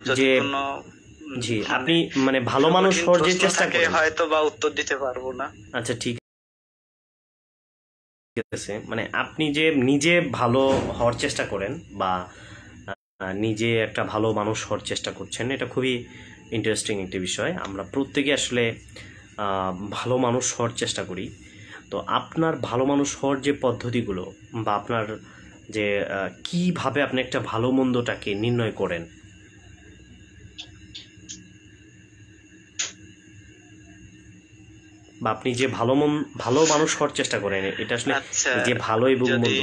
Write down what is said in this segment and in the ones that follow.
যদি কোনো জি আপনি মানে ভালো মানুষ হওয়ার যে চেষ্টা করেন হয়তো বা উত্তর দিতে পারবো না। আচ্ছা ঠিক আছে, মানে আপনি যে নিজে ভালো হওয়ার চেষ্টা করেন বা নিজে একটা ভালো মানুষ হওয়ার চেষ্টা করছেন, এটা খুবই ইন্টারেস্টিং একটি বিষয়। আমরা প্রত্যেকে আসলে ভালো মানুষ হওয়ার চেষ্টা করি। তো আপনার ভালো মানুষ হওয়ার যে পদ্ধতিগুলো বা আপনার যে কিভাবে আপনি একটা ভালো মন্দটাকে নির্ণয় করেন, বা আপনি যে ভালো মানুষ হওয়ার চেষ্টা করেন, এটা আসলে যে ভালো এবং মন্দ।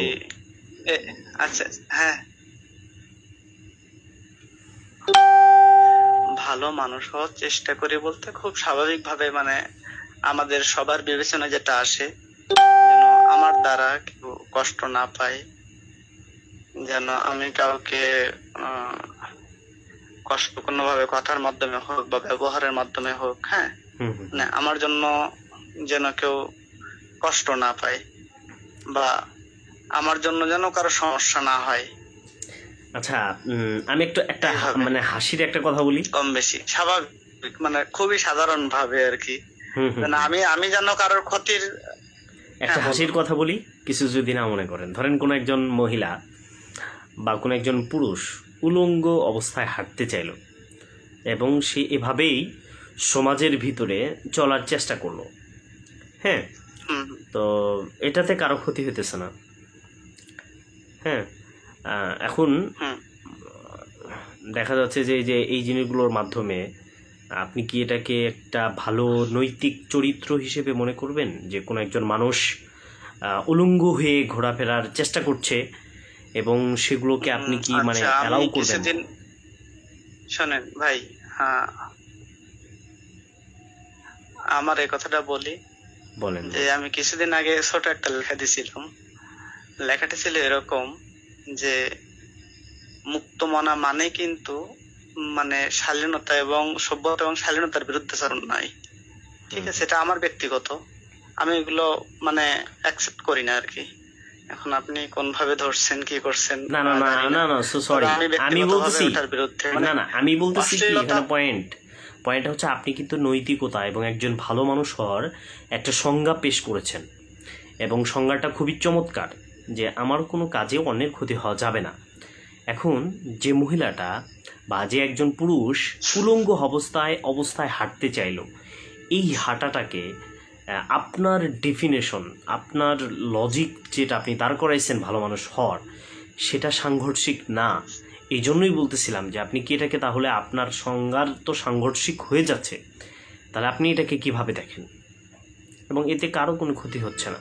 আচ্ছা হ্যাঁ, ভালো মানুষ হওয়ার চেষ্টা করি বলতে খুব স্বাভাবিকভাবে মানে আমাদের সবার বিবেচনা যেটা আসে, যেন আমার দ্বারা কেউ কষ্ট না পায়, যেন আমি কাউকে কষ্ট কোনোভাবে কথার মাধ্যমে হোক বা ব্যবহারের মাধ্যমে হোক, হ্যাঁ, না আমার জন্য যেন কেউ কষ্ট না পায় বা আমার জন্য যেন কারো সমস্যা না হয়। আচ্ছা আমি একটু একটা মানে হাসির একটা কথা বলি, কম বেশি স্বাভাবিক মানে খুবই সাধারণ ভাবে আর কি, আমি যেন কারোর ক্ষতির একটা হাসির কথা বলি, কিছু যদি না মনে করেন। ধরেন কোন একজন মহিলা বা কোন একজন পুরুষ উলঙ্গ অবস্থায় হাঁটতে চাইল এবং সে এভাবেই সমাজের ভিতরে চলার চেষ্টা করলো, হ্যাঁ, তো এটাতে কারো ক্ষতি হইতেছে না, হ্যাঁ। এখন দেখা যাচ্ছে যে এই জিনিসগুলোর মাধ্যমে আপনি কি এটাকে একটা ভালো নৈতিক চরিত্র হিসেবে মনে করবেন যে কোনো একজন মানুষ উলঙ্গ হয়ে ঘোরাফেরার চেষ্টা করছে এবং সেগুলোকে আপনি কি মানে অ্যালাউ করবেন? শোনেন ভাই, আমার এই কথাটা বলি, বলেন। যে আমি কিছুদিন আগে ছোট একটা লেখা দিয়েছিলাম, লেখাটা ছিল এরকম যে মুক্ত মনা মানে কিন্তু মানে শালীনতা এবং সভ্যতা এবং শালীনতার বিরুদ্ধাচরণ নয়, ঠিক আছে? এটা আমার ব্যক্তিগত, আমি এগুলো মানে অ্যাকসেপ্ট করি না আর কি। এখন আপনি কোন ভাবে ধরছেন কি করছেন, না না না না না সরি, আমি বলতেছি না না আমি বলতেছি কি এখানে পয়েন্টটা হচ্ছে আপনি কিন্তু নৈতিকতা এবং একজন ভালো মানুষ হওয়ার একটা সংজ্ঞা পেশ করেছেন এবং সংজ্ঞাটা খুবই চমৎকার, যে আমার কোনো কাজে অন্যের ক্ষতি হওয়া যাবে না। এখন যে মহিলাটা বা যে একজন পুরুষ উলঙ্গ অবস্থায় হাঁটতে চাইল, এই হাঁটাটাকে আপনার ডেফিনেশন, আপনার লজিক যেটা আপনি দাঁড় করাইছেন ভালো মানুষ হওয়ার, সেটা সাংঘর্ষিক না। এই জন্যই বলতেছিলাম যে আপনি কি এটাকে তাহলে আপনার সংজ্ঞার তো সাংঘর্ষিক হয়ে যাচ্ছে, তাহলে আপনি এটাকে কিভাবে দেখেন? এবং এতে কারো কোনো ক্ষতি হচ্ছে না।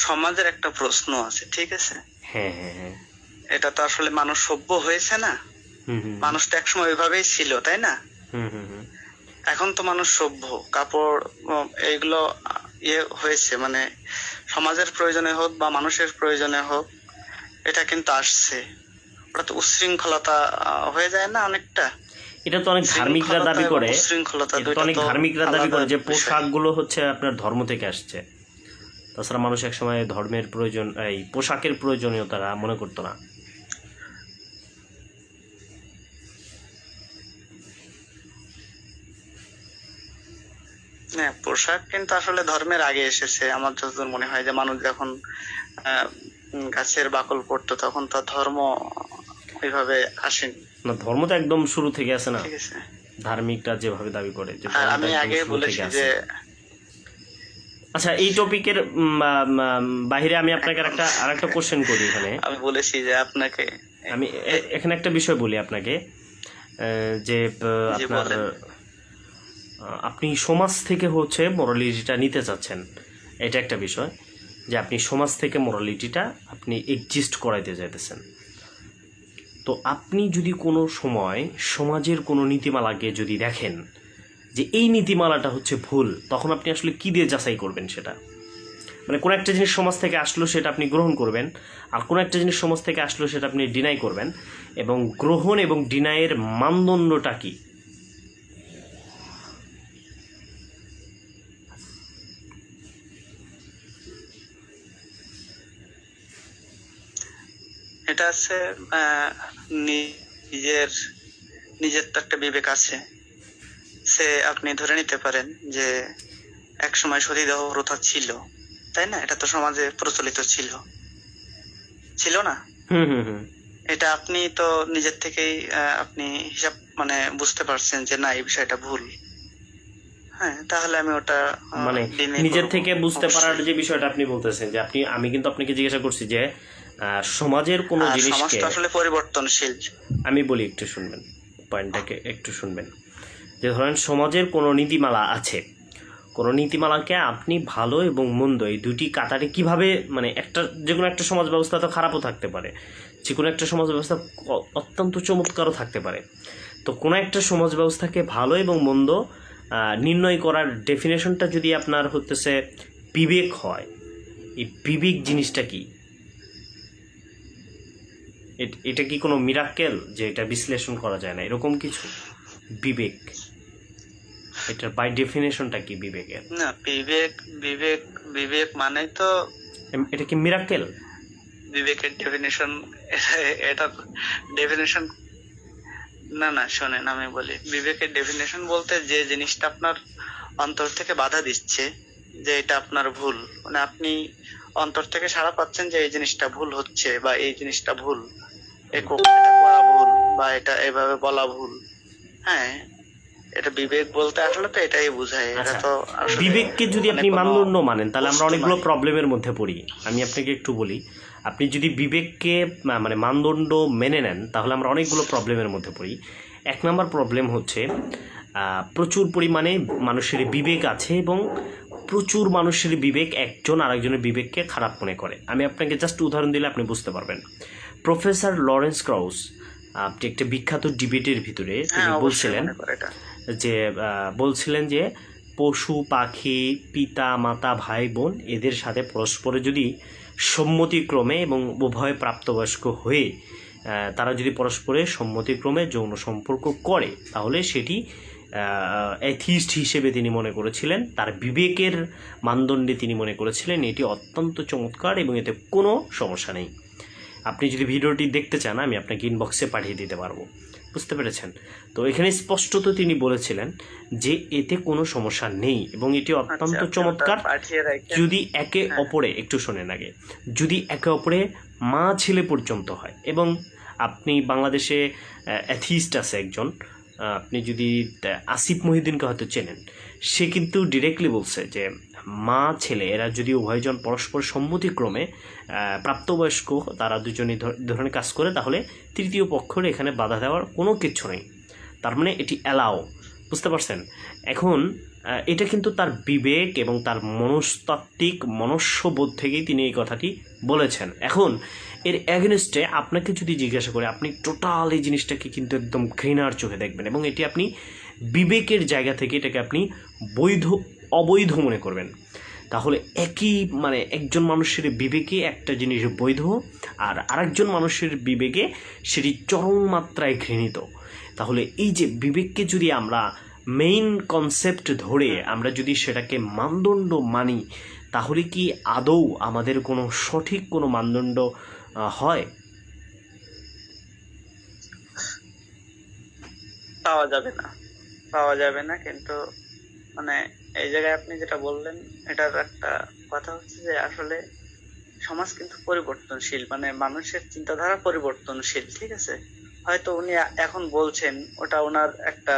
সমাজের একটা প্রশ্ন আছে, ঠিক আছে? হ্যাঁ হ্যাঁ হ্যাঁ, এটা তো আসলে মানুষ সভ্য হয়েছে না, মানুষ তো একসময় ওইভাবেই ছিল, তাই না? এখন তো মানুষ সভ্য, কাপড় এইগুলো ইয়ে হয়েছে মানে সমাজের প্রয়োজনে হোক বা মানুষের প্রয়োজনে হোক, এটা কিন্তু আসছে। ওটা তো উচ্ছৃঙ্খলতা হয়ে যায় না অনেকটা। এটা তো অনেক ধার্মিকরা দাবি করে, অনেক ধার্মিকরা দাবি করে যে পোশাকগুলো হচ্ছে আপনার ধর্ম থেকে আসছে। তাছাড়া মানুষ একসময় ধর্মের প্রয়োজন, এই পোশাকের প্রয়োজনীয়তা মনে করতো না। হ্যাঁ, পোশাক কিন্তু আসলে ধর্মের আগে এসেছে আমার যতদূর মনে হয়, যে মানুষ যখন গাছের বাকল পড়তো তখন তো ধর্ম ওইভাবে আসেনি না। ধর্ম তো একদম শুরু থেকে আছে না, ঠিক আছে? ধার্মিকরা যেভাবে দাবি করে যে আমি আগে বলেছি যে আচ্ছা এই টপিকের বাইরে আমি আপনাকে আরেকটা কোশ্চেন করি এখানে। আমি বলেছি যে আপনাকে আমি এখানে একটা বিষয় বলি আপনাকে, যে আপনার আপনি সমাজ থেকে হচ্ছে মোরালিটিটা নিতে চাচ্ছেন, এটা একটা বিষয়, যে আপনি সমাজ থেকে মোরালিটিটা আপনি এক্সিস্ট করাইতে চাইতেছেন। তো আপনি যদি কোনো সময় সমাজের কোনো নীতিমালাকে যদি দেখেন যে এই নীতিমালাটা হচ্ছে ভুল, তখন আপনি আসলে কী দিয়ে যাচাই করবেন সেটা? মানে কোনো একটা জিনিস সমাজ থেকে আসলো সেটা আপনি গ্রহণ করবেন, আর কোনো একটা জিনিস সমাজ থেকে আসলো সেটা আপনি ডিনাই করবেন, এবং গ্রহণ এবং ডিনাইয়ের মানদণ্ডটা কি? এটা আছে নিজের নিজের তো একটা বিবেক আছে। সে আপনি ধরে নিতে পারেন যে এক সময় সতীদাহ প্রথা ছিল, তাই না? এটা তো সমাজে প্রচলিত ছিল না? এটা আপনি তো নিজের থেকেই আপনি হিসাব মানে বুঝতে পারছেন যে না, এই বিষয়টা ভুল। হ্যাঁ, তাহলে আমি ওটা মানে নিজের থেকে বুঝতে পারার যে বিষয়টা আপনি বলতেছেন যে আমি কিন্তু আপনাকে জিজ্ঞাসা করছি যে সমাজের কোন জিনিসকে আসলে পরিবর্তনশীল। আমি বলি, একটু শুনবেন, পয়েন্টটাকে একটু শুনবেন। যে ধরেন সমাজের কোনো নীতিমালা আছে, কোনো নীতিমালাকে আপনি ভালো এবং মন্দ এই দুটি কাতারে কিভাবে, মানে একটা যে কোনো একটা সমাজ ব্যবস্থা তো খারাপও থাকতে পারে, যে কোনো একটা সমাজ ব্যবস্থা অত্যন্ত চমৎকারও থাকতে পারে। তো কোনো একটা সমাজ ব্যবস্থাকে ভালো এবং মন্দ নির্ণয় করার ডেফিনেশনটা যদি আপনার হতেছে বিবেক হয়, এই বিবেক জিনিসটা কি? এটা কি কোনো মিরাক্কেল যে এটা বিশ্লেষণ করা যায় না, এরকম কিছু? বিবেক এটার বাই ডেফিনেশনটা কি বিবেকের? না, বিবেক মানে তো এটা কি মিরাক্কেল? বিবেকের ডেফিনেশন, এটা ডেফিনেশন না শোনেন, আমি বলি বিবেকের ডেফিনেশন বলতে যে জিনিসটা আপনার অন্তর থেকে বাধা দিচ্ছে যে এটা আপনার ভুল, মানে আপনি অন্তর থেকে সাড়া পাচ্ছেন যে এই জিনিসটা ভুল হচ্ছে বা এই জিনিসটা ভুল, এটা করা ভুল বা এটা এভাবে বলা ভুল। হ্যাঁ, এটা বিবেক বলতে আসলে তো এটাই বোঝায়। এটা তো বিবেককে যদি আপনি মানদণ্ড মানেন তাহলে আমরা অনেকগুলো প্রবলেমের মধ্যে পড়ি। আমি আপনাকে একটু বলি, আপনি যদি বিবেককে মানে মানদণ্ড মেনে নেন তাহলে আমরা অনেকগুলো প্রবলেমের মধ্যে পড়ি। এক নম্বর প্রবলেম হচ্ছে প্রচুর পরিমাণে মানুষের বিবেক আছে এবং প্রচুর মানুষের বিবেক একজন আরেকজনের বিবেককে খারাপ মনে করে। আমি আপনাকে জাস্ট উদাহরণ দিলে আপনি বুঝতে পারবেন। প্রফেসর লরেন্স ক্রাউস আপনি একটা বিখ্যাত ডিবেটের ভিতরে তিনি বলছিলেন যে পশু পাখি, পিতা মাতা, ভাই বোন এদের সাথে পরস্পরে যদি সম্মতিক্রমে এবং উভয় প্রাপ্তবয়স্ক হয়ে তারা যদি পরস্পরের সম্মতিক্রমে যৌন সম্পর্ক করে তাহলে সেটি অ্যাথিস্ট হিসেবে তিনি মনে করেছিলেন, তার বিবেকের মানদণ্ডে তিনি মনে করেছিলেন এটি অত্যন্ত চমৎকার এবং এতে কোনো সমস্যা নেই। আপনি যদি ভিডিওটি দেখতে চান আমি আপনাকে ইনবক্সে পাঠিয়ে দিতে পারবো, বুঝতে পেরেছেন? তো এখানে স্পষ্টত তিনি বলেছিলেন যে এতে কোনো সমস্যা নেই এবং এটি অত্যন্ত চমৎকার যদি একে অপরে, একটু শোনেন আগে, যদি একে অপরে মা ছেলে পর্যন্ত হয়। এবং আপনি বাংলাদেশে অ্যাথিস্ট আছে একজন, আপনি যদি আসিফ মহিউদ্দিনকে হয়তো চেনেন, সে কিন্তু ডিরেক্টলি বলছে যে মা ছেলে এরা যদি উভয়জন পরস্পর সম্মতিক্রমে প্রাপ্তবয়স্ক তারা দুজনই ধরনের কাজ করে তাহলে তৃতীয় পক্ষের এখানে বাধা দেওয়ার কোনো কিছু নেই, তার মানে এটি অ্যালাও, বুঝতে পারছেন? এখন এটা কিন্তু তার বিবেক এবং তার মনস্তাত্ত্বিক মনস্যবোধ থেকেই তিনি এই কথাটি বলেছেন। এখন এর অ্যাগেনস্টে আপনাকে যদি জিজ্ঞাসা করে আপনি টোটাল এই জিনিসটাকে কিন্তু একদম ঘৃণার চোখে দেখবেন এবং এটি আপনি বিবেকের জায়গা থেকে এটাকে আপনি বৈধ অবৈধ মনে করবেন। তাহলে একই মানে একজন মানুষের বিবেকে একটা জিনিস বৈধ আর আরেকজন মানুষের বিবেকে সেটি চরম মাত্রায় ঘৃণিত। তাহলে এই যে বিবেককে যদি আমরা মেইন কনসেপ্ট ধরে আমরা যদি সেটাকে মানদণ্ড মানি তাহলে কি আদৌ আমাদের কোনো সঠিক কোনো মানদণ্ড হয়? পাওয়া যাবে না। কিন্তু মানে এই জায়গায় আপনি যেটা বললেন এটার একটা কথা হচ্ছে যে আসলে সমাজ কিন্তু পরিবর্তনশীল, মানে মানুষের চিন্তাধারা পরিবর্তনশীল, ঠিক আছে? হয়তো উনি এখন বলছেন ওটা ওনার একটা,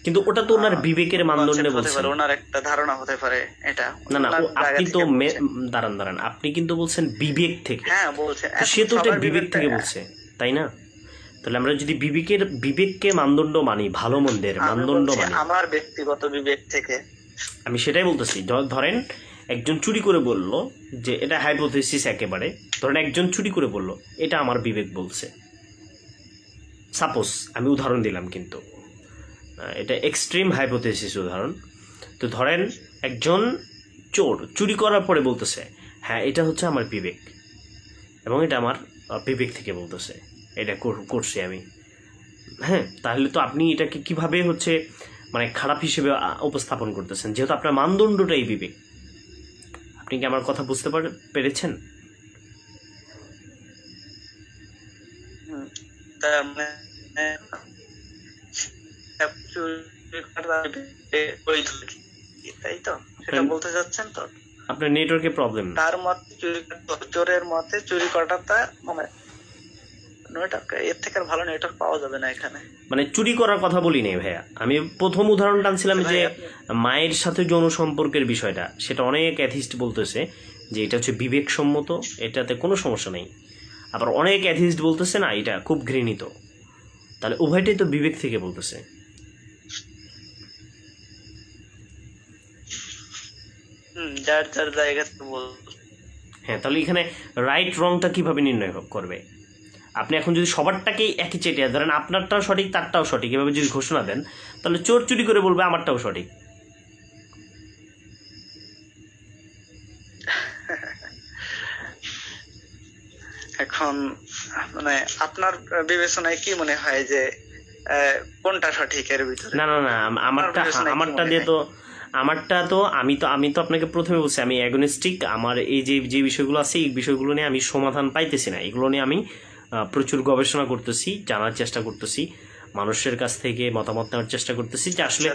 কিন্তু ওটা তো ওনার বিবেকের মানদণ্ডে বলছেন, ওনার একটা ধারণা হতে পারে এটা। না আপনি তো দাঁড়ান আপনি কিন্তু বলছেন বিবেক থেকে। হ্যাঁ বলছেন, সে তো এটা বিবেক থেকে বলছে, তাই না? তাহলে আমরা যদি বিবেককে মানদণ্ড মানি, ভালো মন্দের মানদণ্ড মানি, আমার ব্যক্তিগত বিবেক থেকে আমি সেটাই বলতেছি। ধরেন একজন চুরি করে বলল যে এটা হাইপোথেসিস, একেবারে ধরেন একজন চুরি করে বলল এটা আমার বিবেক বলছে, সাপোজ আমি উদাহরণ দিলাম, কিন্তু এটা এক্সট্রিম হাইপোথেসিস উদাহরণ। তো ধরেন একজন চোর চুরি করার পরে বলতেছে হ্যাঁ এটা হচ্ছে আমার বিবেক এবং এটা আমার বিবেক থেকে বলতেছে এটা করছি আমি। হ্যাঁ, তাহলে তো আপনি এটাকে কিভাবে হচ্ছে মানে খারাপ হিসেবে উপস্থাপন করতেছেন, যেহেতু আপনার মানদণ্ডটাই বিবেক। আপনি কি আমার কথা বুঝতে পেরেছেন? তার মানে তাই তো, সেটা বলতে চাচ্ছেন তো? আপনার নেটওয়ার্কে প্রবলেম। তার মতে চোরের মতে চুরি করাটা মানে এর থেকে আর ভালো নেটওয়ার্ক পাওয়া যাবে না এখানে। মানে চুরি করার কথা বলি নাই ভাইয়া, আমি প্রথম উদাহরণ টানছিলাম যে মায়ের সাথে যৌন সম্পর্কের বিষয়টা, সেটা অনেক অ্যাথিস্ট বলতেছে যে এটা হচ্ছে বিবেকসম্মত, এটাতে কোনো সমস্যা নেই। আবার অনেক অ্যাথিস্ট বলতেছে না এটা খুব ঘৃণিত। তাহলে উভয়টাই তো বিবেক থেকে বলতেছে। যার যার জায়গা থেকে হ্যাঁ, তাহলে এখানে রাইট রংটা কিভাবে নির্ণয় করবে? আপনি এখন যদি সবারটাকেই একই চেটিয়া ধরেন, আপনারটাও সঠিক তারটাও সঠিক, এভাবে যদি ঘোষণা দেন, তাহলে চোর চুরি করে বলবে আমারটাও সঠিক। এখন মানে আপনার বিবেচনায় কি মনে হয় যে কোনটা সঠিক এর ভিতরে? না না না, আমারটা দিয়ে তো আমি তো আপনাকে প্রথমে বলছি আমি অ্যাগনিস্টিক। আমার এই যে বিষয়গুলো আছে এই বিষয়গুলো নিয়ে আমি সমাধান পাইতেছি না। এগুলো নিয়ে আমি প্রচুর গবেষণা করতেছি, জানার চেষ্টা করতেছি, মানুষের কাছ থেকে মতামত নেওয়ার চেষ্টা করতেছি যে আসলে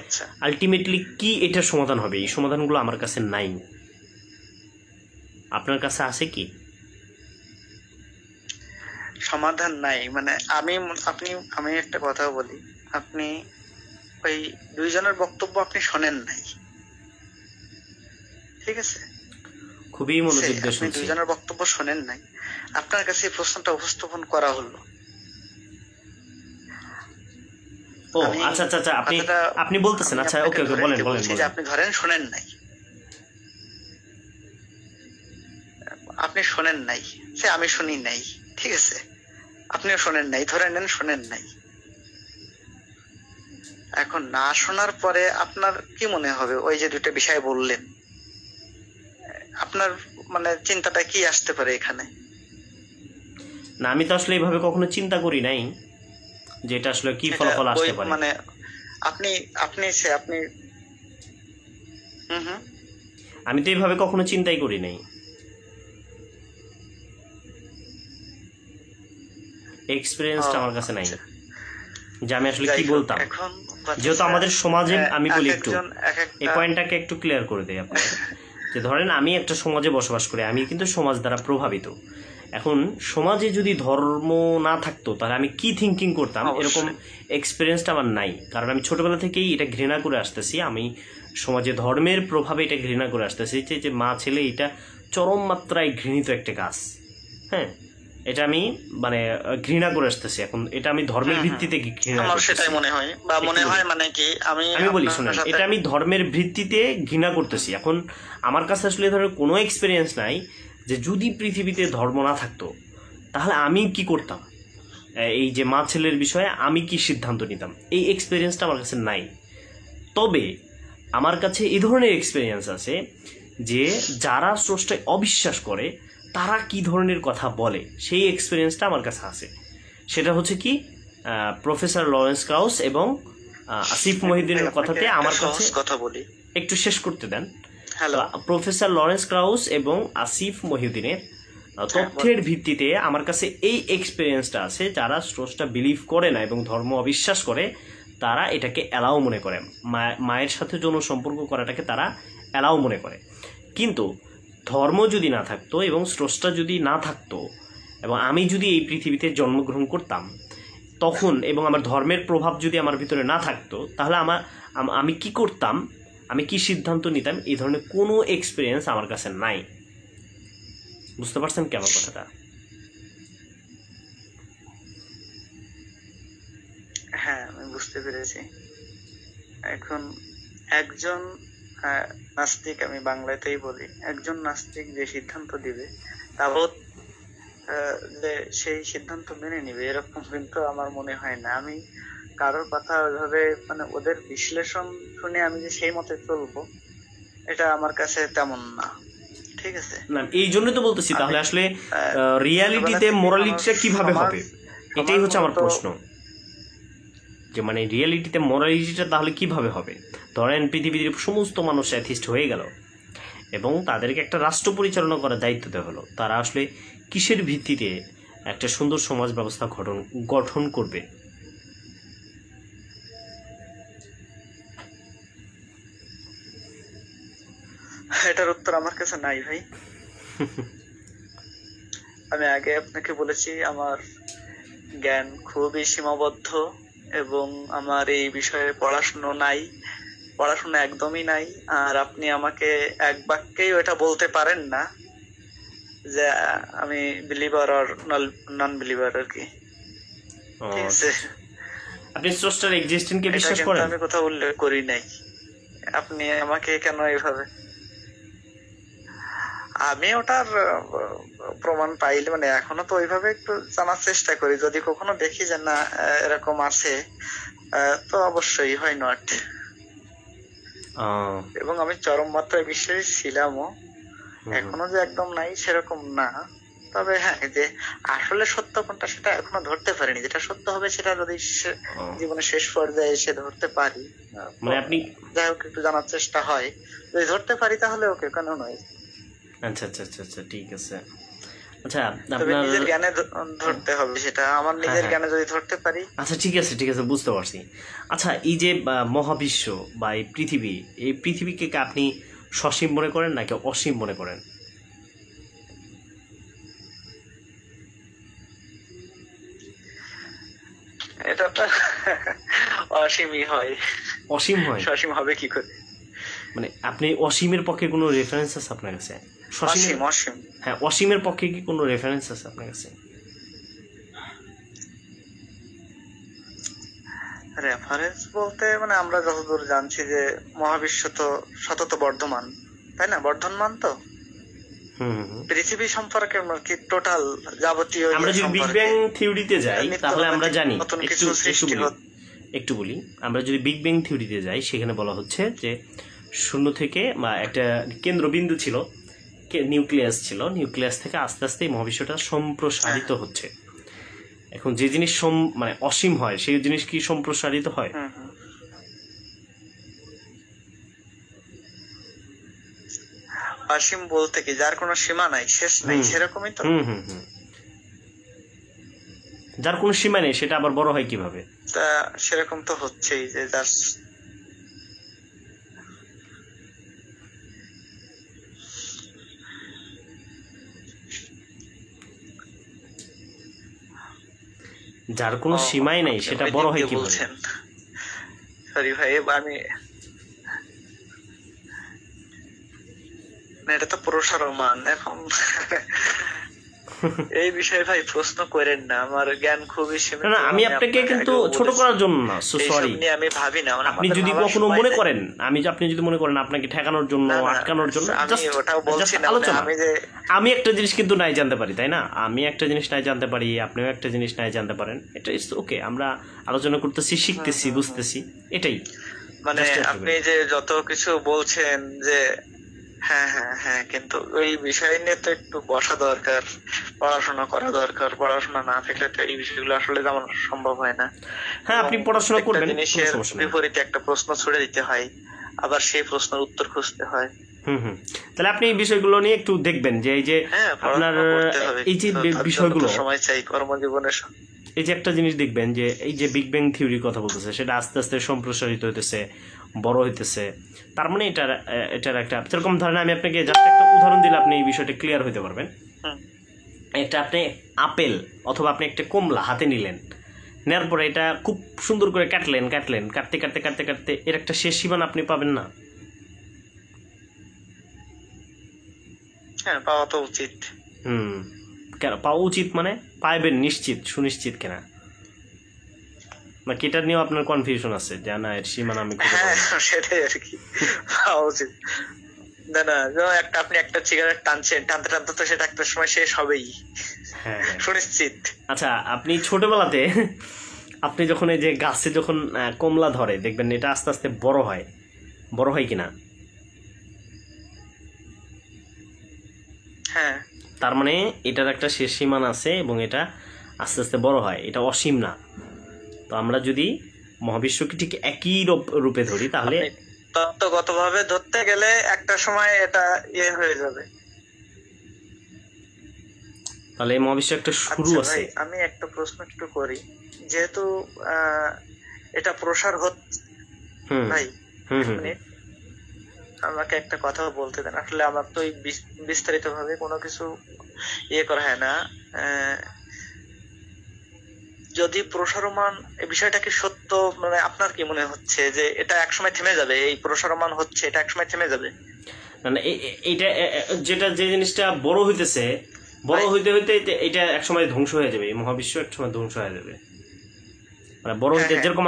আলটিমেটলি কি এটার সমাধান হবে। এই সমাধানগুলো আমার কাছে নাই। আপনার কাছে আছে কি সমাধান? নাই মানে আমি একটা কথা বলি, আপনি ওই দুইজনের বক্তব্য আপনি শোনেন নাই, ঠিক আছে? খুবই মনোযোগ দিয়ে শুনছি। আপনি দুইজনের বক্তব্য শোনেন নাই, আপনার কাছে এই প্রশ্নটা উপস্থাপন করা হলো। ও আচ্ছা আচ্ছা আচ্ছা, আপনি বলতেছেন। আচ্ছা ওকে ওকে, বলেন বলেন। আপনি ধরেন শোনেন নাই, আপনি শোনেন নাই, সে আমি শুনি নাই, ঠিক আছে? আপনিও শোনেন নাই, ধরে নেন শোনেন নাই। এখন না শোনার পরে আপনার কি মনে হবে? ওই যে দুটো বিষয় বললেন, আপনার মানে চিন্তাটা কি আসতে পারে এখানে? না, আমি তো আসলে এইভাবে কখনো চিন্তা করি নাই যে এটা আসলে কি ফলাফল আসতে পারে। মানে আপনি আমি তো এইভাবে কখনো চিন্তাই করি নাই। এক্সপেরিয়েন্সটা আমার কাছে নাই যে আমি আসলে কি বলতাম। যেহেতু আমাদের সমাজে, আমি বলি একটু এই পয়েন্টটাকে একটু ক্লিয়ার করে দেই আপনি, যে ধরেন আমি একটা সমাজে বসবাস করি, আমি কিন্তু সমাজ দ্বারা প্রভাবিত। এখন সমাজে যদি ধর্ম না থাকতো তাহলে আমি কি থিঙ্কিং করতাম, এরকম এক্সপিরিয়েন্সটা আমার নাই। কারণ আমি ছোটবেলা থেকেই এটা ঘৃণা করে আসতেছি, আমি সমাজে ধর্মের প্রভাবে এটা ঘৃণা করে আসতেছি যে মা ছেলে এটা চরম মাত্রায় ঘৃণিত একটা কাজ। হ্যাঁ, এটা আমি মানে ঘৃণা করে আসতেছি। এখন এটা আমি ধর্মের ভিত্তিতে ঘৃণা, সেটাই মনে হয় বা মনে হয় মানে কি আমি বলি শুনেন, এটা আমি ধর্মের ভিত্তিতে ঘৃণা করতেছি। এখন আমার কাছে আসলে ধরনের কোনো এক্সপিরিয়েন্স নাই যে যদি পৃথিবীতে ধর্ম না থাকতো তাহলে আমি কি করতাম, এই যে মা ছেলের বিষয়ে আমি কি সিদ্ধান্ত নিতাম, এই এক্সপিরিয়েন্সটা আমার কাছে নাই। তবে আমার কাছে এই ধরনের এক্সপিরিয়েন্স আছে যে যারা স্রষ্টায় অবিশ্বাস করে তারা কি ধরনের কথা বলে, সেই এক্সপিরিয়েন্সটা আমার কাছে আছে। সেটা হচ্ছে কি প্রফেসর লরেন্স ক্রাউস এবং আসিফ মহিউদ্দিনের কথাতে আমার কাছে কথা বলি, একটু শেষ করতে দেন। প্রফেসর লরেন্স ক্রাউস এবং আসিফ মহিউদ্দিনের তথ্যের ভিত্তিতে আমার কাছে এই এক্সপিরিয়েন্সটা আছে। যারা স্রষ্টা বিলিভ করে না এবং ধর্ম অবিশ্বাস করে তারা এটাকে অ্যালাউ মনে করে, মায়ের সাথে যৌন সম্পর্ক করাটাকে তারা অ্যালাউ মনে করে। কিন্তু ধর্ম যদি না থাকতো এবং স্রষ্টা যদি না থাকতো এবং আমি যদি এই পৃথিবীতে জন্মগ্রহণ করতাম তখন, এবং আমার ধর্মের প্রভাব যদি আমার ভিতরে না থাকতো, তাহলে আমি কি করতাম, আমি কি সিদ্ধান্ত নিতাম, এই ধরনের কোনো এক্সপিরিয়েন্স আমার কাছে নাই। বুঝতে পারছেন কি আমার কথাটা? হ্যাঁ, আমি বুঝতে পেরেছি। এখন একজন নাস্তিক, আমি বাংলাতেই বলি, একজন নাস্তিক যে সিদ্ধান্ত দিবে তাবৎ যে সেই সিদ্ধান্ত মেনে নিবে এরকম কিন্তু আমার মনে হয় না। আমি কারোর কথা ওইভাবে মানে ওদের বিশ্লেষণ শুনে আমি যে সেই মতে চলবো এটা আমার কাছে তেমন না, ঠিক আছে? না, এই জন্যই তো বলতেছি তাহলে আসলে রিয়ালিটিতে মোরালিটিটা কিভাবে হবে, এটাই হচ্ছে আমার প্রশ্ন। যে মানে রিয়ালিটিতে মোরালিটিটা তাহলে কিভাবে হবে? ধরেন পৃথিবীর সমস্ত মানুষ অ্যাথিস্ট হয়ে গেল এবং তাদেরকে একটা রাষ্ট্র পরিচালনা করার দায়িত্ব দেওয়া হলো, তারা আসলে কিসের ভিত্তিতে একটা সুন্দর সমাজ ব্যবস্থা গঠন করবে। এটার উত্তর আমার কাছে নাই ভাই। আমি আগে আপনাকে বলেছি আমার জ্ঞান খুবই সীমাবদ্ধ এবং আমার এই বিষয়ে পড়াশোনা একদমই নাই। আর আপনি আমাকে এক বাক্যেই ওটা বলতে পারেন না যে আমি বিলিভার আর নন বিলিভার আর কি। ঠিক আছে, আপনি স্রষ্টার এক্সিস্টেন্সকে বিশ্বাস করেন? আমি কথা উল্লেখ করি নাই, আপনি আমাকে কেন এইভাবে? আমি ওটার প্রমাণ পাইলে মানে এখনো তো ওইভাবে একটু জানার চেষ্টা করি, যদি কখনো দেখি যে না এরকম আছে তো অবশ্যই হয় নট। এবং আমি চরম মাত্রায় বিশ্বাসী ছিলামও, এখনো যে একদম নাই সেরকম না। তবে হ্যাঁ, যে আসলে সত্য কোনটা সেটা এখনো ধরতে পারিনি। যেটা সত্য হবে সেটা যদি জীবনের শেষ পর্যায়ে এসে ধরতে পারি, মানে আপনি যাই হোক একটু জানার চেষ্টা হয়, যদি ধরতে পারি তাহলে ওকে, কেন নয়। আচ্ছা আচ্ছা আচ্ছা আচ্ছা, ঠিক আছে। আচ্ছা, আপনার নিজের জ্ঞানে ধরতে হবে সেটা, আমার নিজের জ্ঞানে যদি ধরতে পারি। আচ্ছা ঠিক আছে ঠিক আছে, বুঝতে পারছি। আচ্ছা, এই যে মহাবিশ্ব বা এই পৃথিবীকে আপনি সসীম মনে করেন নাকি অসীম মনে করেন? এটা তো অসীমই হয়। অসীম হয়? সসীম হবে কি করে? মানে আপনি অসীমের পক্ষে কোনো রেফারেন্স আছে আপনার কাছে? অসীম, হ্যাঁ, অসীমের পক্ষে কি কোনো রেফারেন্স আছে আপনার কাছে? রেফারেন্স বলতে মানে আমরা যতদূর জানছি যে মহাবিশ্ব তো সতত বর্ধমান, তাই না? বর্ধমান তো পৃথিবী সম্পর্কে কি টোটাল যাবতীয়, আমরা যদি বিগ ব্যাং থিওরিতে যাই তাহলে আমরা জানি, একটু বলি, আমরা যদি বিগ ব্যাং থিওরিতে যাই সেখানে বলা হচ্ছে যে শূন্য থেকে একটা কেন্দ্রবিন্দু ছিল, নিউক্লিয়াস ছিল, নিউক্লিয়াস থেকে আস্তে আস্তে মহাবিশ্বটা সম্প্রসারিত হচ্ছে। এখন যে জিনিস মানে অসীম হয় সেই জিনিস কি সম্প্রসারিত হয়? অসীম বলতে কি যার কোনো সীমা নাই, শেষ নাই, সেরকমই তো। যার কোনো সীমা নেই সেটা আবার বড় হয় কিভাবে? তা সেরকম তো হচ্ছেই যে যার কোনো সীমাই নাই সেটা বড় হয় কি বলছেন? সরি ভাই, আমি এটা তো প্রসারমান। এখন এই বিষয়ে ভাই প্রশ্ন করেন না, আমার জ্ঞান খুবই সীমিত। না, আমি আপনাকে কিন্তু ছোট করার জন্য না, সরি, আমি ভাবি না। আপনি যদি কখনো মনে করেন আপনি যদি মনে করেন আপনাকে ঠেকানোর জন্য, আটকানোর জন্য, আমি একটা জিনিস কিন্তু নাই জানতে পারি, তাই না? আমি একটা জিনিস নাই জানতে পারি, আপনিও একটা জিনিস নাই জানতে পারেন, এটা ইটস ওকে। আমরা আলোচনা করতেছি, শিখতেছি, বুঝতেছি, এটাই। মানে আপনি যে যত কিছু বলছেন যে হ্যাঁ হ্যাঁ হ্যাঁ, কিন্তু ওই বিষয় নিয়ে তো একটু বসা দরকার, পড়াশোনা করা দরকার। পড়াশোনা না থাকলে তো এই বিষয়গুলো আসলে জানা সম্ভব হয় না। হ্যাঁ, আপনি পড়াশোনা করবেন, জিনিসের বিপরীতে একটা প্রশ্ন ছুড়ে দিতে হয়, আবার সেই প্রশ্নের উত্তর খুঁজতে হয়। তাহলে আপনি এই বিষয়গুলো নিয়ে একটু দেখবেন যে এই যে আপনার এই যে বিষয়গুলো সময় চাই কর্মজীবনের। এই যে একটা জিনিস দেখবেন যে এই যে বিগ ব্যাং থিওরির কথা বলতেছে সেটা আস্তে আস্তে সম্প্রসারিত হইতেছে, বড় হইতেছে। তার মানে এটার একটা যেরকম ধরেন, আমি আপনাকে জাস্ট একটা উদাহরণ দিলে আপনি এই বিষয়টা ক্লিয়ার হইতে পারবেন। একটা আপনি আপেল অথবা আপনি একটা কমলা হাতে নিলেন, নেওয়ার পরে এটা খুব সুন্দর করে কাটলেন, কাটতে কাটতে কাটতে কাটতে এর একটা শেষ সীমানা আপনি পাবেন না? হ্যাঁ, পাওয়া তো উচিত। কেন পাওয়া উচিত? মানে পাইবেন নিশ্চিত, সুনিশ্চিত কিনা, নাকি এটা নিয়েও আপনার কনফিউশন আছে যে না এর সীমানা আমি? সেটাই আর কি, পাওয়া উচিত। না না, একটা আপনি একটা সিগারেট টানছেন, টানতে টানতে তো সেটা একটা সময় শেষ হবেই, সুনিশ্চিত। আচ্ছা, আপনি ছোটবেলাতে আপনি যখন এই যে গাছে যখন কমলা ধরে দেখবেন এটা আস্তে আস্তে বড় হয় কিনা? হ্যাঁ, তার মানে এটার একটা শেষ সীমানা আছে এবং এটা আস্তে আস্তে বড় হয়, এটা অসীম না। তো আমরা যদি মহাবিশ্বকে ঠিক একই রূপে ধরি তাহলে তত্ত্বগতভাবে ধরতে গেলে একটা সময় এটা হয়ে যাবে। তাহলে এই মহাবিশ্বের একটা শুরু আছে। আমি একটা প্রশ্ন একটু করি, যেহেতু এটা প্রসার হচ্ছে ভাই, আমাকে একটা কথা বলতে দেন। আসলে আমার তো বিস্তারিত ভাবে কোনো কিছু ইয়ে করা হয় না। যদি প্রসারমান এই বিষয়টা কি সত্য, মানে আপনার কি মনে হচ্ছে যে এটা একসময় থেমে যাবে? এই প্রসারমান হচ্ছে, এটা একসময় থেমে যাবে? মানে এইটা যেটা যে জিনিসটা বড় হইতেছে, বড় হইতে হইতে এটা একসময় ধ্বংস হয়ে যাবে, এই মহাবিশ্ব একসময় ধ্বংস হয়ে যাবে। মানে বড় হইতে যেরকম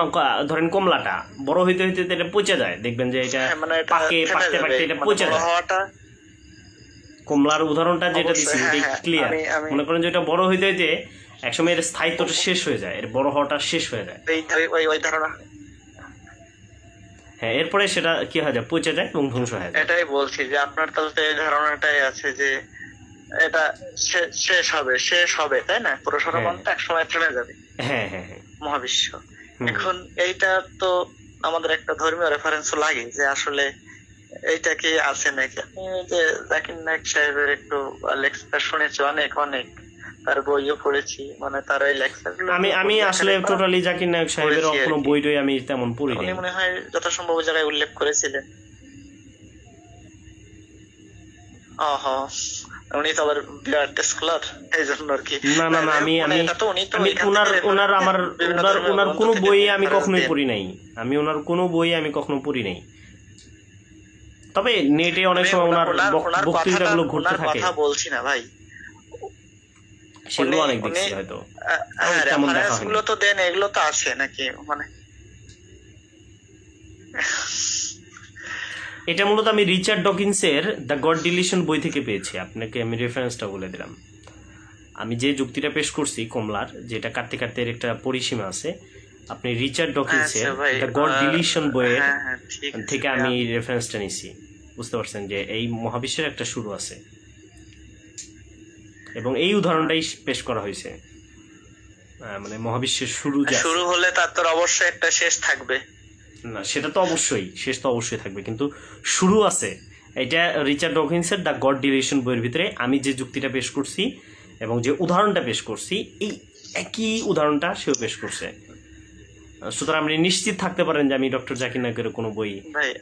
ধরেন কমলাটা বড় হইতে হইতে এটা পচে যায়, দেখবেন যে এটা পাকে পাকতে পাকতে এটা পচে যায়। কমলার উদাহরণটা যেটা দিচ্ছি ক্লিয়ার। মনে করেন যে এটা বড় হইতে হইতে একসময় এর স্থায়িত্বটা শেষ হয়ে যায়, এর বড় হওয়াটা শেষ হয়ে যায়। হ্যাঁ, এরপরে সেটা কি হয়ে যায়, পচে যায় এবং ধ্বংস হয়ে যায়। এটাই বলছি যে আপনার তাহলে এই ধারণাটাই আছে যে এটা শেষ হবে, তাই না? প্রসারণটা একসময় থেমে যাবে। হ্যাঁ হ্যাঁ হ্যাঁ, মহাবিশ্ব। এখন এইটা তো আমাদের একটা ধর্মীয় রেফারেন্স লাগে যে আসলে এইটা কি আছে নাকি। যে জাকির নায়েক সাহেবের একটু লেকচার শুনেছি, অনেক অনেক, তার বইও পড়েছি, মানে তার এই লেকচার গুলো আমি আসলে টোটালি জাকির নায়েক সাহেবের কোনো বইটই আমি তেমন পড়ি নাই। মনে হয় যথাসম্ভব জায়গায় উল্লেখ করেছিলেন। উনি তো আবার বিরাট স্কলার, এই জন্য আর কি। না না না, আমি ওনার কোনো বই আমি কখনোই পড়ি নাই। আমি ওনার কোনো বই আমি কখনো পড়ি নাই। তবে নেটে অনেক সময় ওনার বক্তৃতাগুলো ঘুরতে থাকে। কথা বলছি না ভাই, সেগুলো অনেক দেখছি হয়তো, তেমন দেখা হয়নি। এগুলো তো দেন, এগুলো তো আছে নাকি? মানে এটা মূলত আমি রিচার্ড ডকিন্সের দ্য গড ডিলিশন বই থেকে পেয়েছি। আপনাকে আমি রেফারেন্সটা বলে দিলাম। আমি যে যুক্তিটা পেশ করছি কমলার, যেটা কাটতে কাটতে এর একটা পরিসীমা আছে, আপনি রিচার্ড ডকিন্সের দ্য গড ডিলিশন বইয়ের থেকে আমি রেফারেন্সটা নিছি। বুঝতে পারছেন যে এই মহাবিশ্বের একটা শুরু আছে এবং এই উদাহরণটাই পেশ করা হয়েছে। মানে মহাবিশ্বের শুরু হলে তার তো অবশ্যই একটা শেষ থাকবে। না, সেটা তো অবশ্যই, শেষ তো অবশ্যই থাকবে, কিন্তু শুরু আছে। এটা রিচার্ড ডকিন্সের দ্য গড ডিলিশন বইয়ের ভিতরে আমি যে যুক্তিটা পেশ করছি এবং যে উদাহরণটা পেশ করছি, এই একই উদাহরণটা সেও পেশ করছে। সুতরাং আপনি নিশ্চিত থাকতে পারেন যে আমি ডক্টর জাকির নায়েকের কোনো বই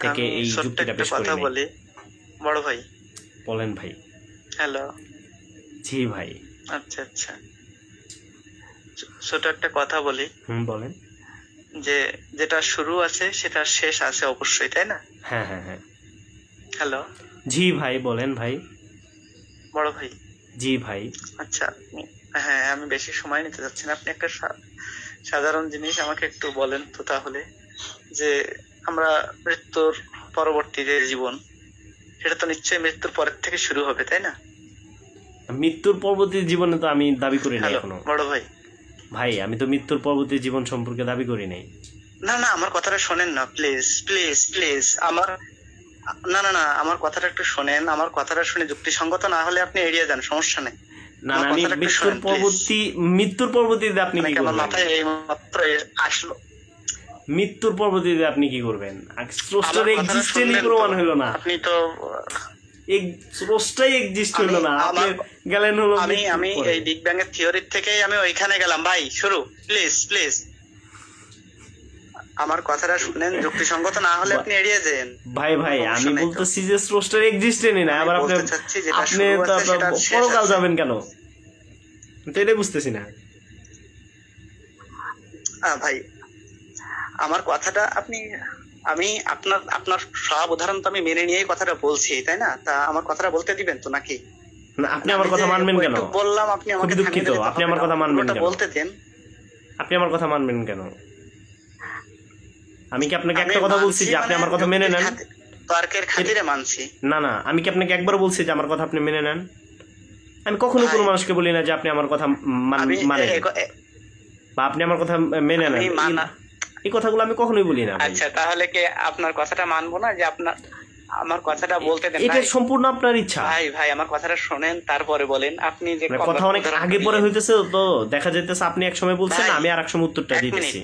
থেকে এই যুক্তিটা পেশ করি নাই। বড় ভাই বলেন ভাই। হ্যালো। জি ভাই। আচ্ছা আচ্ছা, ছোট একটা কথা বলি। বলেন। যে যেটা শুরু আছে সেটা শেষ আছে অবশ্যই, তাই না? হ্যাঁ হ্যাঁ হ্যাঁ। হ্যালো। জি ভাই, বলেন ভাই। বড় ভাই। জি ভাই। আচ্ছা, হ্যাঁ, আমি বেশি সময় নিতে যাচ্ছি না। আপনি একটা সাধারণ জিনিস আমাকে একটু বলেন তো তাহলে, যে আমরা মৃত্যুর পরবর্তী যে জীবন, সেটা তো নিশ্চয়ই মৃত্যুর পরের থেকে শুরু হবে, তাই না? মৃত্যুর পরবর্তী জীবনে তো আমি দাবি করি নাই এখনো। বড় ভাই, ভাই আমি তো মৃত্যুর পরবর্তী জীবন সম্পর্কে দাবি করি নাই। না না, আমার কথাটা শোনেন না প্লিজ প্লিজ প্লিজ। না না না, আমার কথাটা একটু শোনেন। আমার কথাটা শুনে যুক্তিসঙ্গত না হলে আপনি এড়িয়ে যান, সমস্যা নেই। না না, আমি মৃত্যুর পরবর্তীতে আপনি কি করবেন? মাথায় এই মাত্র আসলো। মৃত্যুর পরবর্তীতে আপনি কি করবেন? স্রষ্টার এক্সিস্টেন্সই প্রমাণ হলো না। আপনি তো স্রষ্টাই এক্সিস্ট হলো না, আপনি গেলেন হলো। আমি এই বিগ ব্যাং এর থিওরি থেকেই আমি ওইখানে গেলাম ভাই। শুরু, প্লিজ প্লিজ আমার কথাটা শুনেন। যুক্তিসঙ্গত না হলে আপনি এড়িয়ে যান। ভাই ভাই, আমি বলতেছি যে স্রষ্টার এক্সিস্টেন্সই না। আবার আপনি পরকাল যাবেন কেন? তো এটাই বুঝতেছি না ভাই। আমার কথাটা আমি আপনার সব উদাহরণ তো আমি মেনে নিয়েই কথাটা বলছি, তাই না? তা আমার কথাটা বলতে দিবেন তো নাকি? আপনি আমার কথা মানবেন কেন? বললাম, আপনি আমাকে দুঃখিত, আপনি আমার কথা মানবেন কেন? বলতে দেন। আপনি আমার কথা মানবেন কেন? আমি কি আপনাকে একটা কথা বলছি যে আপনি আমার কথা মেনে নেন? তর্কের খাতিরে মানছি। না না, আমি কি আপনাকে একবার বলছি যে আমার কথা আপনি মেনে নেন? আমি কখনো কোনো মানুষকে বলি না যে আপনি আমার কথা মানেন বা আপনি আমার কথা মেনে নেন। এই কথাগুলো আমি কখনোই বলি না। আচ্ছা, তাহলে কি আপনার কথাটা মানবো না? যে আমার কথাটা বলতে দেন। এটা সম্পূর্ণ আপনার ইচ্ছা। ভাই আমার কথাটা শোনেন, তারপরে বলেন। আপনি যে কথা অনেক আগে পরে হইতেছে তো দেখা যাইতেছে, আপনি এক সময় বলছেন, আমি আর এক সময় উত্তরটা দিতেছি।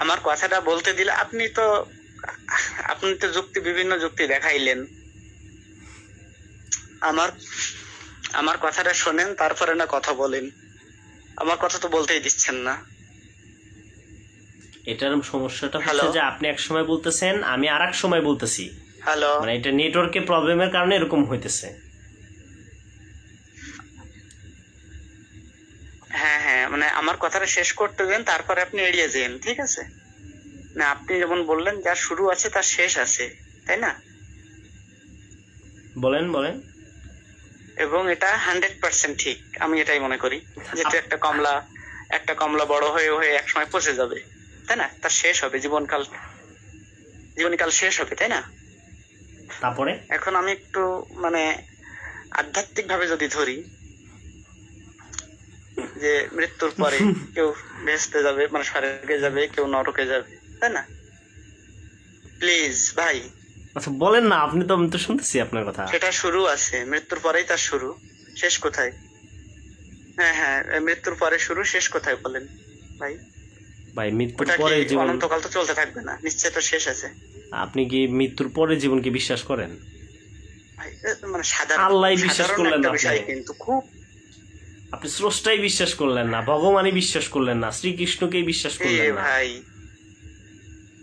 আমার কথাটা বলতে দিলে আপনি তো বিভিন্ন যুক্তি দেখাইলেন। আমার কথাটা শোনেন, তারপরে না কথা বলেন। আমার কথা তো বলতেই দিচ্ছেন না। এটার সমস্যাটা হচ্ছে যে আপনি এক সময় বলতেছেন, আমি আর এক সময় বলতেছি। হ্যালো, মানে এটা নেটওয়ার্কের প্রবলেমের কারণে এরকম হইতেছে। হ্যাঁ হ্যাঁ, মানে আমার কথাটা শেষ করতে দেন, তারপরে আপনি এড়িয়ে যান, ঠিক আছে? না, আপনি যেমন বললেন যার শুরু আছে তার শেষ আছে, তাই না? বলেন বলেন। এবং এটা 100% ঠিক, আমি এটাই মনে করি। যেটা একটা কমলা বড় হয়ে হয়ে একসময় পচে যাবে, তাই না? তার শেষ হবে, জীবনকাল শেষ হবে, তাই না? তারপরে এখন আমি একটু মানে আধ্যাত্মিক ভাবে যদি ধরি, যে মৃত্যুর পরে কেউ ভেস্তে যাবে, মানে স্বর্গে যাবে, কেউ নরকে যাবে, তাই না? প্লিজ ভাই, আচ্ছা বলেন না, আপনি তো, আমি তো শুনতেছি আপনার কথা। সেটা শুরু আছে, মৃত্যুর পরেই তার শুরু, শেষ কোথায়? হ্যাঁ হ্যাঁ, মৃত্যুর পরে শুরু, শেষ কোথায় বলেন ভাই? ভাই মৃত্যুর পরে জীবন অনন্তকাল তো চলতে থাকবে না, নিশ্চয় তো শেষ আছে। আপনি কি মৃত্যুর পরে জীবনকে বিশ্বাস করেন? ভাই মানে সাধারণ আল্লাহ বিশ্বাস করলেন না, বিষয় কিন্তু খুব, আপনি স্রষ্টাই বিশ্বাস করলেন না, ভগবানই বিশ্বাস করলেন না, শ্রীকৃষ্ণকেই বিশ্বাস করলেন না ভাই।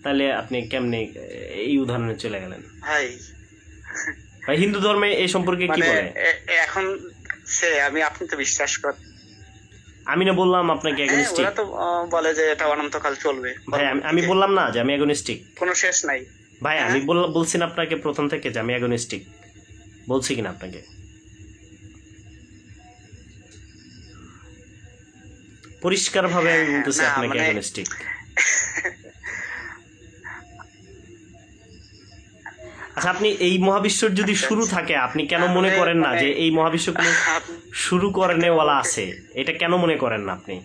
তাহলে আপনি কেমনে এই উদাহরণে চলে গেলেন? ভাই ভাই হিন্দু ধর্মে এই সম্পর্কে কি বলে? এখন আপনি তো বিশ্বাস করেন, আমি না বললাম আপনাকে অ্যাগনস্টিক। ওরা তো বলে যে এটা অনন্তকাল চলবে। ভাই আমি বললাম না যে আমি অ্যাগনস্টিক, কোনো শেষ নাই ভাই। আমি বলছি না আপনাকে প্রথম থেকে যে আমি অ্যাগনস্টিক, বলছি কিনা আপনাকে? পরিষ্কার ভাবে আমি বলতেছি আপনাকে অ্যাগনস্টিক। আচ্ছা, আপনি এই মহাবিশ্বর যদি শুরু থাকে, আপনি কেন মনে করেন না যে এই মহাবিশ্ব কোনো শুরু করেনেওয়ালা আছে? এটা কেন মনে করেন না আপনি?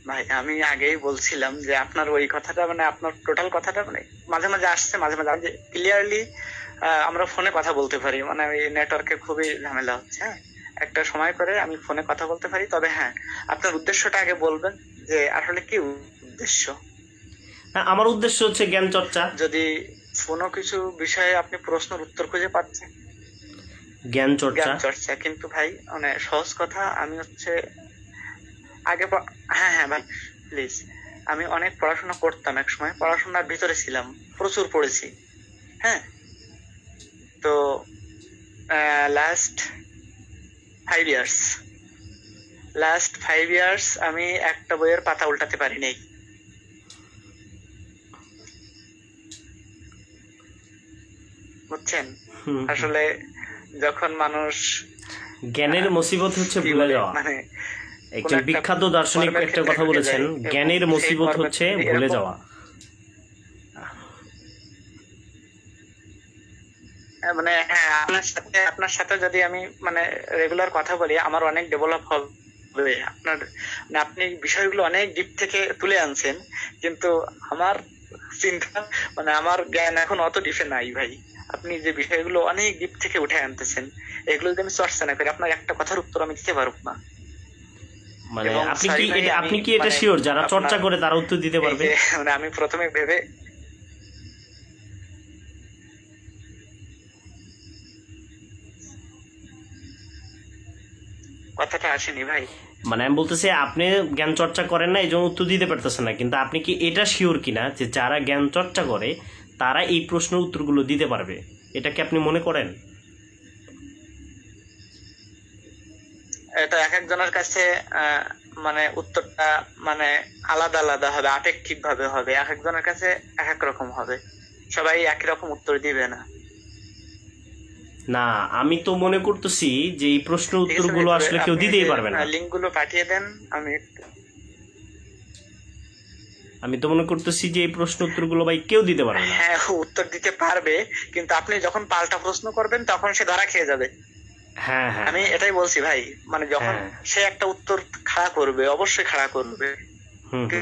ভাই আমি আগেই বলছিলাম যে আপনার ওই কথাটা, মানে আপনার টোটাল কথাটা মানে মাঝে মাঝে আসছে, মাঝে মাঝে ক্লিয়ারলি আমরা ফোনে কথা বলতে পারি, মানে ওই নেটওয়ার্কে খুবই ঝামেলা হচ্ছে। হ্যাঁ, একটা সময় করে আমি ফোনে কথা বলতে পারি। তবে হ্যাঁ, আপনার উদ্দেশ্যটা আগে বলবেন যে আসলে কি উদ্দেশ্য? আমার উদ্দেশ্য হচ্ছে জ্ঞান চর্চা। যদি কোনো কিছু বিষয়ে আপনি প্রশ্নের উত্তর খুঁজে পাচ্ছেন, জ্ঞান চর্চা। কিন্তু ভাই মানে সহজ কথা, আমি হচ্ছে আগে হ্যাঁ হ্যাঁ ভাই প্লিজ, আমি অনেক পড়াশোনা করতাম, এক সময় পড়াশোনার ভিতরে ছিলাম, প্রচুর পড়েছি। হ্যাঁ, তো লাস্ট 5 ইয়ার্স আমি একটা বইয়ের পাতা উল্টাতে পারি নাই। বুঝছেন? আসলে যখন মানুষ জ্ঞানের মুসিবত হচ্ছে ভুলে যাওয়া, মানে একজন বিখ্যাত দার্শনিক একটা কথা বলেছেন, জ্ঞানের মুসিবত হচ্ছে ভুলে যাওয়া। মানে হ্যাঁ, আপনার সাথে যদি আমি মানে রেগুলার কথা বলি, আমার অনেক ডেভেলপ হবে। আপনি বিষয়গুলো অনেক ডিপ থেকে তুলে আনছেন, কিন্তু আমার চিন্তা মানে আমার জ্ঞান এখন অত ডিপে নাই ভাই। আপনি যে বিষয়গুলো অনেক ডিপ থেকে উঠে আনতেছেন, এগুলো যদি আমি চর্চা না করি, আপনার একটা কথার উত্তর আমি দিতে পারবো না। মানে আপনি কি এটা শিওর যারা চর্চা করে তারা উত্তর দিতে পারবে? মানে আমি প্রথমে ভেবে কথাটা আসেনি ভাই। মানে আমি বলতেছি আপনি জ্ঞান চর্চা করেন না, এই জন্য উত্তর দিতে পারতেছেন না। কিন্তু আপনি কি এটা শিওর কিনা যে যারা জ্ঞান চর্চা করে তারা এই প্রশ্নের উত্তরগুলো দিতে পারবে? এটা কি আপনি মনে করেন? এটা এক একজনের কাছে মানে উত্তরটা মানে আলাদা আলাদা হবে, আপেক্ষিক ভাবে হবে, এক একজনের কাছে এক এক রকম হবে, সবাই একই রকম উত্তর দিবে না। না, আমি তো মনে করতেছি যে এই প্রশ্নের উত্তরগুলো আসলে কেউ দিতেই পারবে না। লিঙ্কগুলো পাঠিয়ে দেন, আমি তো মনে করতেছি যে এই প্রশ্ন উত্তরগুলো ভাই কেউ দিতে পারবে না। হ্যাঁ, উত্তর দিতে পারবে, কিন্তু আপনি যখন পাল্টা প্রশ্ন করবেন তখন সে ধরা খেয়ে যাবে। হ্যাঁ হ্যাঁ, আমি এটাই বলছি ভাই, মানে যখন সে একটা উত্তর খাড়া করবে, অবশ্যই খাড়া করবে,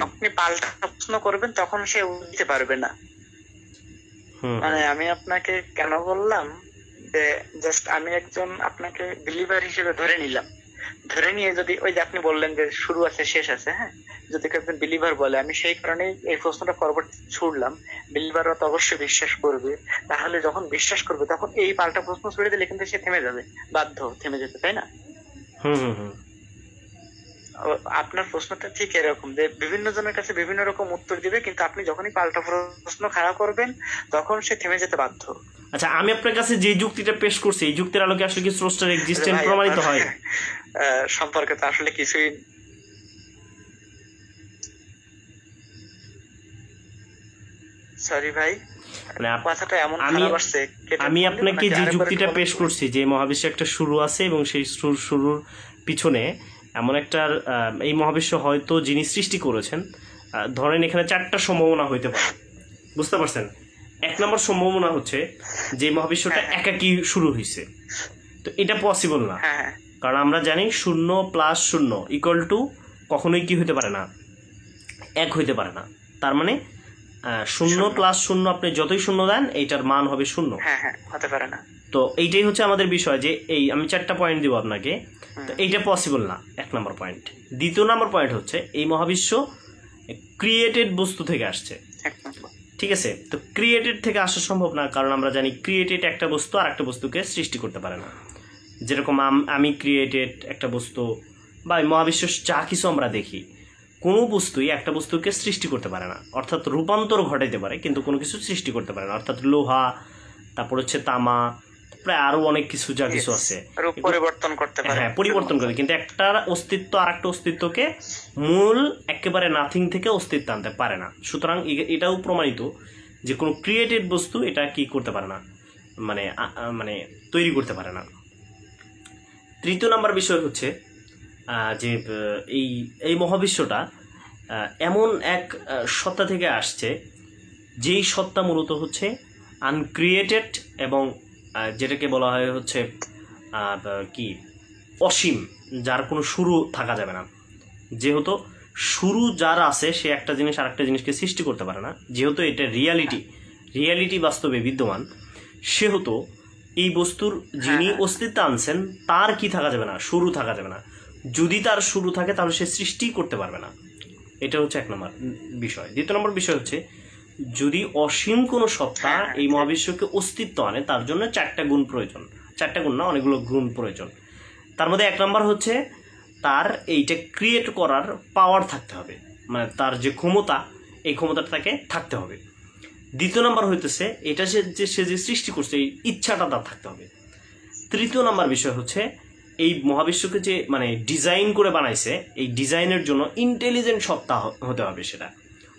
আপনি পাল্টা প্রশ্ন করবেন তখন সে দিতে পারবে না। মানে আমি আপনাকে কেন বললাম যে জাস্ট আমি একজন আপনাকে বিলিভার হিসেবে ধরে নিলাম, ধরে নিয়ে যদি ওই যে আপনি বললেন যে শুরু আছে শেষ আছে, হ্যাঁ, যদি একজন বিলিভার বলে, আমি সেই কারণে এই প্রশ্নটা পরবর্তী ছুড়লাম, বিলিভাররা তো অবশ্যই বিশ্বাস করবে, তাহলে যখন বিশ্বাস করবে তখন এই পাল্টা প্রশ্ন ছুড়ে দিলে কিন্তু সে থেমে যাবে, বাধ্য থেমে যেতে, তাই না? আপনার প্রশ্নটা ঠিক এরকম যে বিভিন্ন জনের কাছে বিভিন্ন রকম উত্তর দিবে, কিন্তু আপনি যখনই পাল্টা প্রশ্ন খাড়া করবেন তখন সে থেমে যেতে বাধ্য। আচ্ছা, আমি আপনার কাছে যে যুক্তিটা পেশ করছি এই যুক্তির আলোকে আসলে কি স্রষ্টার এক্সিস্টেন্স প্রমাণিত হয়? সম্পর্কে তো আসলে কিছুই, সরি ভাই, কথাটা এমন খারাপ আসছে। আমি আপনাকে যে যুক্তিটা পেশ করছি যে মহাবিশ্বে একটা শুরু আছে এবং সেই শুরুর পিছনে এমন একটা এই মহাবিশ্ব হয়তো যিনি সৃষ্টি করেছেন, ধরেন এখানে 4টা সম্ভাবনা হইতে পারে, বুঝতে পারছেন? 1 নম্বর সম্ভাবনা হচ্ছে যে মহাবিশ্বটা একাকী শুরু হয়েছে, তো এটা পসিবল না, কারণ আমরা জানি 0 + 0 = কখনোই কি হইতে পারে না, 1 হইতে পারে না। তার মানে 0 + 0 আপনি যতই শূন্য দেন এইটার মান হবে 0, হতে পারে না। তো এইটাই হচ্ছে আমাদের বিষয় যে এই আমি 4টা পয়েন্ট দিব আপনাকে, তো এইটা পসিবল না, 1 নম্বর পয়েন্ট। 2 নম্বর পয়েন্ট হচ্ছে এই মহাবিশ্ব ক্রিয়েটেড বস্তু থেকে আসছে, ঠিক আছে? তো ক্রিয়েটেড থেকে আসা সম্ভব না, কারণ আমরা জানি ক্রিয়েটেড একটা বস্তু আর একটা বস্তুকে সৃষ্টি করতে পারে না। যেরকম আমি ক্রিয়েটেড একটা বস্তু বা মহাবিশ্ব যা কিছু আমরা দেখি, কোনো বস্তুই একটা বস্তুকে সৃষ্টি করতে পারে না, অর্থাৎ রূপান্তর ঘটাইতে পারে কিন্তু কোনো কিছু সৃষ্টি করতে পারে না। অর্থাৎ লোহা, তারপর হচ্ছে তামা, প্রায় আরো অনেক কিছু যা কিছু আছে পরিবর্তন করতে পারে, হ্যাঁ পরিবর্তন করে, কিন্তু একটা অস্তিত্ব আর একটা অস্তিত্বকে মূল একেবারে নাথিং থেকে অস্তিত্ব আনতে পারে না। সুতরাং এটাও প্রমাণিত যে কোনো ক্রিয়েটেড বস্তু এটা কি করতে পারে না, মানে মানে তৈরি করতে পারে না। 3 নম্বর বিষয় হচ্ছে যে এই মহাবিশ্বটা এমন এক সত্তা থেকে আসছে যেই সত্তা মূলত হচ্ছে আনক্রিয়েটেড এবং যেটাকে বলা হয় হচ্ছে কি অসীম, যার কোনো শুরু থাকা যাবে না। যেহেতু শুরু যার আছে সে একটা জিনিস আর একটা জিনিসকে সৃষ্টি করতে পারে না, যেহেতু এটা রিয়ালিটি বাস্তবে বিদ্যমান, সেহেতু এই বস্তুর যিনি অস্তিত্ব আনছেন তার কি থাকা যাবে না, শুরু থাকা যাবে না। যদি তার শুরু থাকে তাহলে সে সৃষ্টি করতে পারবে না। এটা হচ্ছে 1 নম্বর বিষয়। 2 নম্বর বিষয় হচ্ছে যদি অসীম কোনো সত্তা এই মহাবিশ্বকে অস্তিত্ব আনে তার জন্য 4টা গুণ প্রয়োজন, 4টা গুণ না, অনেকগুলো গুণ প্রয়োজন। তার মধ্যে 1 নম্বর হচ্ছে তার এইটা ক্রিয়েট করার পাওয়ার থাকতে হবে, মানে তার যে ক্ষমতা, এই ক্ষমতাটা তাকে থাকতে হবে। 2 নম্বর হইতেছে এটা সে যে সৃষ্টি করছে এই ইচ্ছাটা তার থাকতে হবে। 3 নম্বর বিষয় হচ্ছে এই মহাবিশ্বকে যে মানে ডিজাইন করে বানাইছে, এই ডিজাইনের জন্য ইন্টেলিজেন্ট সত্তা হতে হবে সেটা,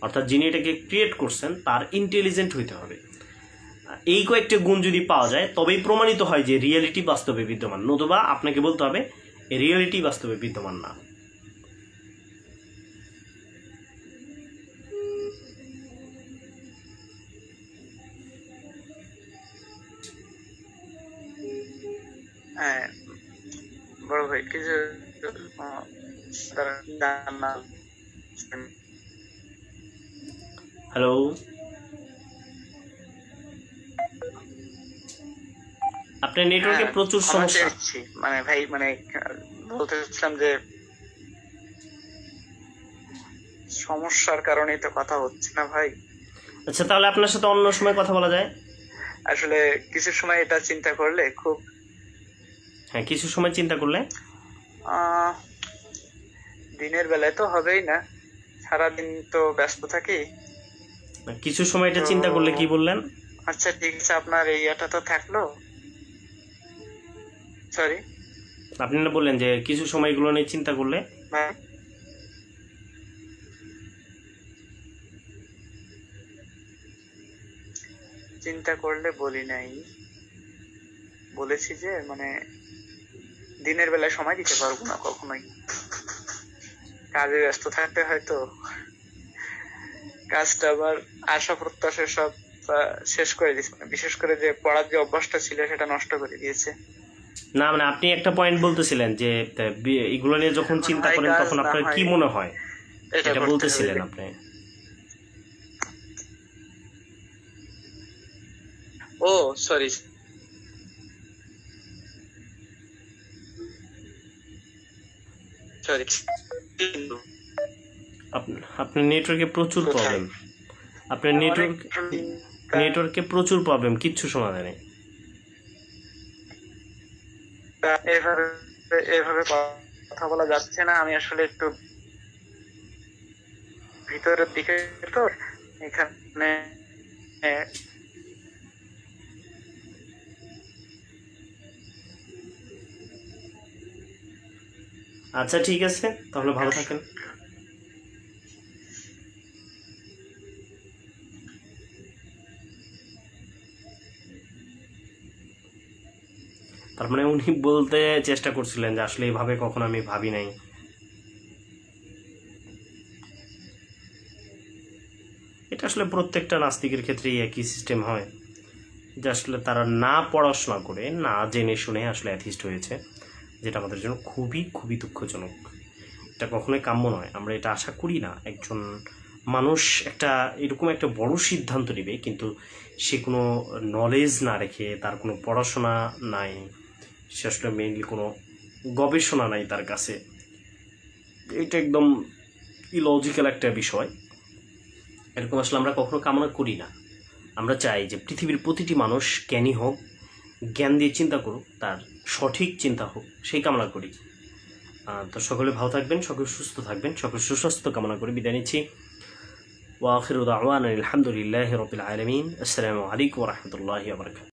অর্থাৎ যিনি এটাকে ক্রিয়েট করছেন তার ইন্টেলিজেন্ট হইতে হবে। এই কয়েকটা গুণ যদি পাওয়া যায় তবেই প্রমাণিত হয় যে রিয়েলিটি বাস্তবে বিদ্যমান, নতুবা আপনাকে বলতে হবে রিয়েলিটি বাস্তবে বিদ্যমান না। বড় ভাই কিছু হ্যালো, আপনার নেটওয়ার্কে প্রচুর সমস্যা। মানে ভাই মানে বলতে চাচ্ছিলাম যে সমস্যার কারণেই তো কথা হচ্ছে না ভাই। আচ্ছা, তাহলে আপনার সাথে অন্য সময় কথা বলা যায়? আসলে কিছু সময় এটা চিন্তা করলে খুব, হ্যাঁ কিছু সময় চিন্তা করলে, দিনের বেলায় তো হবেই না, সারাদিন তো ব্যস্ত থাকি, কিছু সময় এটা চিন্তা করলে কি বললেন? আচ্ছা ঠিক আছে, আপনার এই এটা তো থাকলো, সরি আপনি না বললেন যে কিছু সময় এগুলো নিয়ে চিন্তা করলে, চিন্তা করলে বলি নাই, বলেছি যে মানে দিনের বেলায় সময় দিতে পারবো না কখনোই, কাজে ব্যস্ত থাকতে হয়তো, কাজটা আবার আশা প্রত্যাশা সব শেষ করে দিয়েছে, বিশেষ করে যে পড়ার যে অভ্যাসটা ছিল সেটা নষ্ট করে দিয়েছে। না মানে আপনি একটা পয়েন্ট বলতেছিলেন যে এগুলো নিয়ে যখন চিন্তা করেন তখন আপনার কি মনে হয়, এটা বলতেছিলেন আপনি। ও সরি, সরি, আপনার নেটওয়ার্কে প্রচুর প্রবলেম, আপনার নেটওয়ার্কে প্রচুর প্রবলেম, কিচ্ছু শোনা যায় না। এভাবে কথা বলা যাচ্ছে না, আমি আসলে একটু ভিতরের দিকে, তো এখানে আচ্ছা ঠিক আছে, তাহলে ভালো থাকেন। তার মানে উনি বলতে চেষ্টা করছিলেন যে আসলে এইভাবে কখনো আমি ভাবি নাই। এটা আসলে প্রত্যেকটা নাস্তিকের ক্ষেত্রেই একই সিস্টেম হয়, যে আসলে তারা না পড়াশোনা করে, না জেনে শুনে আসলে অ্যাথিস্ট হয়েছে, যেটা আমাদের জন্য খুবই খুবই দুঃখজনক। এটা কখনোই কাম্য নয়। আমরা এটা আশা করি না একজন মানুষ এরকম একটা বড় সিদ্ধান্ত নেবে, কিন্তু সে কোনো নলেজ না রেখে, তার কোনো পড়াশোনা নাই, সে আসলে মেইনলি কোনো গবেষণা নাই তার কাছে। এটা একদম ইলজিক্যাল একটা বিষয়। এরকম আসলে আমরা কখনো কামনা করি না। আমরা চাই যে পৃথিবীর প্রতিটি মানুষ জ্ঞানী হোক, জ্ঞান দিয়ে চিন্তা করুক, তার সঠিক চিন্তা হোক, সেই কামনা করি। তো সকলে ভালো থাকবেন, সকলে সুস্থ থাকবেন, সকলে সুস্বাস্থ্য কামনা করে বিদায় নিচ্ছি। ওয়া আখিরু দাওয়ানা আলহামদুলিল্লাহি রাব্বিল আলামিন। আসসালামু আলাইকুম ওয়া রাহমাতুল্লাহি ওয়া বারাকাতুহু।